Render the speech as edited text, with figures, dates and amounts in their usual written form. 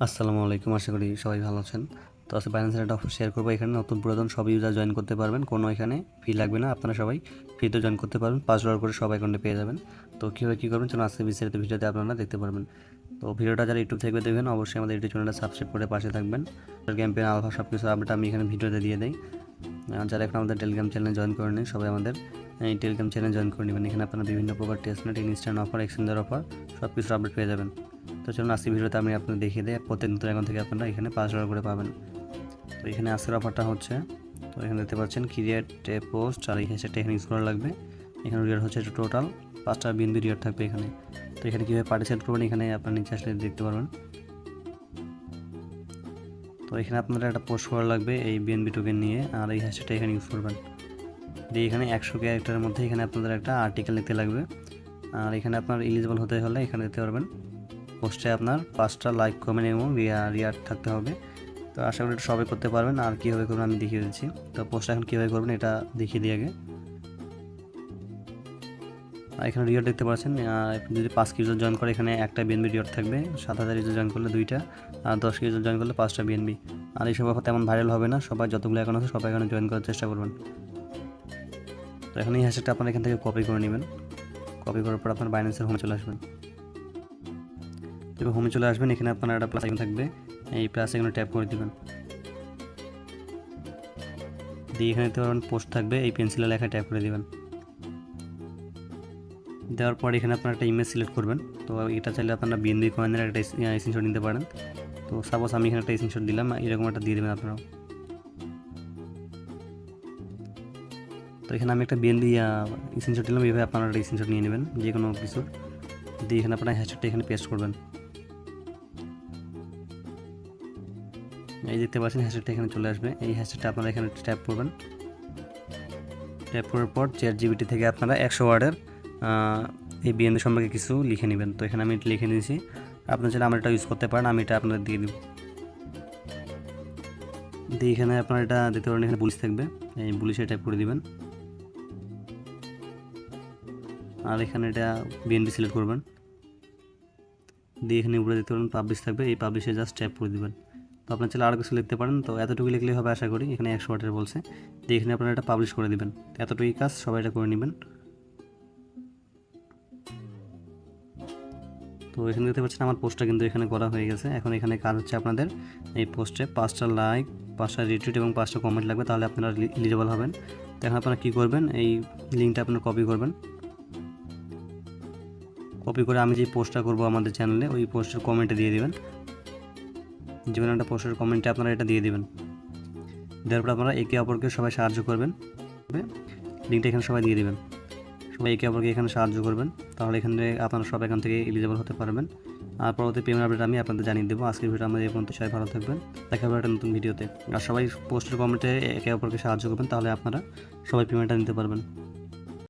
আসসালামু আলাইকুম, আশা করি সবাই ভালো আছেন। তো আজকে বাইন্যান্সের একটা অফার শেয়ার করবো। এখানে নতুন পুরাতন সব ইউজার জয়েন করতে পারবেন, কোনো এখানে ফি লাগবে না। আপনারা সবাই ফ্রিতে জয়েন করতে পারবেন, $5 করে সব অ্যাকাউন্টে পেয়ে যাবেন। তো কীভাবে কী করবেন চলুন আজকে বিস্তারিত ভিডিওতে আপনারা দেখতে পারবেন। তো ভিডিওটা যারা ইউটিউব থেকে দেখবেন অবশ্যই আমাদের ইউটিউব চ্যানেলটা সাবস্ক্রাইব করে পাশে থাকবেন। ক্যাম্পেইন আলফা সব কিছু আপডেট আমি এখানে ভিডিওতে দিয়ে দিই। যারা এখন আমাদের টেলিগ্রাম চ্যানেলে জয়েন করে নিন সবাই আমাদের এই টেলিগ্রাম চ্যানেলে জয়েন করে নেবেন। এখানে আপনারা বিভিন্ন প্রকার টেস্টনেট, ইনস্ট্যান্ট অফার, এক্সচেঞ্জের অফার সব কিছু আপডেট পেয়ে যাবেন। তো চলুন আজকে ভিডিওতে আমি আপনাদের দেখিয়ে দিই প্রত্যেক নতুন অ্যাকাউন্ট থেকে আপনারা এখানে $5 করে পাবেন। তো এখানে আজকের অফারটা হচ্ছে, তো এখানে দেখতে পাচ্ছেন ক্রিয়েট এ পোস্ট, আর এই হ্যাশট্যাগটা এখানে ইউজ করা লাগবে। এখানে রিয়ার হচ্ছে টোটাল 5টা বিএনবি রিয়ার থাকবে এখানে। তো এখানে কীভাবে পার্টিসিপেট করবেন এখানে আপনার নিচে আসলে দেখতে পারবেন। তো এখানে আপনারা একটা পোস্ট করা লাগবে এই বিএনবি টোকেন নিয়ে, আর এই হ্যাশট্যাগটা এখানে ইউজ করবেন। দিয়ে এখানে 100 ক্যারেক্টারের মধ্যে এখানে আপনাদের একটা আর্টিকেল লিখতে লাগবে। আর এখানে আপনার এলিজিবল হতে হলে এখানে দিতে পারবেন পোস্টে আপনার 5টা লাইক, কমেন্ট এবং রিয়ার থাকতে হবে। তো আশা করি এটা সবাই করতে পারবেন। আর কীভাবে করবেন আমি দেখিয়ে দিচ্ছি। তো পোস্টটা এখন কীভাবে করবেন এটা দেখিয়ে দিই আগে। এখানে রিওয়ার্ড দেখতে পাচ্ছেন, যদি 5 ইউজার জয়েন করে এখানে একটা বিএনবি রিওয়ার্ড থাকবে, 7000 ইউজার জয়েন করলে 2টা, আর 10 ইউজার জয়েন করলে 5টা বিএনবি। আর এইসব অফার তেমন ভাইরাল হবে না, সবাই যতগুলো অ্যাকাউন্ট আছে সবাই এখানে জয়েন করার চেষ্টা করবেন। তো এখন এই হ্যাশট্যাগটা আপনারা এখান থেকে কপি করে নেবেন। কপি করার পর আপনার বাইন্যান্সের হোমে চলে আসবেন। তো হোমে চলে আসবেন, এখানে আপনার একটা প্লাস আইকন থাকবে, এই প্লাস আইকনে ট্যাপ করে দেবেন। দিয়ে এখানে দেখতে পারবেন পোস্ট থাকবে, এই পেন্সিলে লেখা ট্যাপ করে দেবেন। দেওয়ার পর এখানে আপনারা একটা ইমেজ সিলেক্ট করবেন। তো এটা চাইলে আপনারা বিএনবি কয়েনের একটা স্ক্রিনশট নিতে পারেন। তো সাপোজ আমি এখানে একটা স্ক্রিনশট দিলাম, এরকম একটা দিয়ে দেবেন আপনারাও। তো এখানে আমি একটা বিএনবি স্ক্রিনশট দিলাম, এইভাবে আপনারা একটা স্ক্রিনশট নিয়ে নেবেন যে কোনো কিছুর। দিয়ে এখানে আপনারা হ্যাশট্যাগটা এখানে পেস্ট করবেন। এই দেখতে পাচ্ছেন হ্যাশট্যাগটা এখানে চলে আসবে। এই হ্যাশট্যাগটা আপনারা এখানে ট্যাপ করবেন। ট্যাপ করার পর চ্যাটজিপিটি থেকে আপনারা 100 ওয়ার্ডের এই বিএনবি সম্পর্কে কিছু লিখে নেবেন। তো এখানে আমি লিখে নিয়েছি, আপনার চাইলে আমার এটা ইউজ করতে পারেন, আমি এটা আপনাদের দিয়ে দেব। দিয়ে এখানে আপনারা এটা দিতে পারেন, এখানে পুলিশ থাকবে, এই পুলিশে টাইপ করে দিবেন। আর এখানে এটা বিএনবি সিলেক্ট করবেন। দিয়ে এখানে উপরে দিতে পারেন পাবলিশ থাকবে, এই পাবলিশে জাস্ট ট্যাপ করে দিবেন। তো আপনার চাইলে আরও কিছু লিখতে পারেন, তো এতটুকু লিখলেই হবে আশা করি। এখানে 100 ওয়ার্ডের বলছে, দিয়ে এখানে আপনারা এটা পাবলিশ করে দিবেন। এতটুকুই কাজ, সবাই এটা করে নেবেন। তো এখানে দেখতে পাচ্ছেন আমার পোস্টটা কিন্তু এখানে করা হয়ে গেছে। এখন এখানে কাজ হচ্ছে আপনাদের এই পোস্টে 5টা লাইক, 5টা রিটুইট এবং 5টা কমেন্ট লাগবে, তাহলে আপনারা এলিজিবল হবেন। তো এখন আপনারা কী করবেন, এই লিঙ্কটা আপনারা কপি করবেন। কপি করে আমি যে পোস্টটা করব আমাদের চ্যানেলে, ওই পোস্টের কমেন্টে দিয়ে দেবেন। যে কোনো একটা পোস্টের কমেন্টে আপনারা এটা দিয়ে দেবেন। দেওয়ার পর আপনারা একে অপরকে সবাই সাহায্য করবেন, লিঙ্কটা এখানে সবাই দিয়ে দেবেন। সবাই একে অপরকে এখানে সাহায্য করবেন, তাহলে এখানে আপনারা সব এখান থেকে এলিজিবল হতে পারবেন। আর পরবর্তী পেমেন্ট আপডেট আমি আপনাদের জানিয়ে দেবো। আজকের ভিডিও আমাদের এই পর্যন্ত, সবাই ভালো থাকবেন, দেখা হবে একটা নতুন ভিডিওতে। আর সবাই পোস্টের কমেন্টে একে অপরকে সাহায্য করবেন, তাহলে আপনারা সবাই পেমেন্টটা নিতে পারবেন।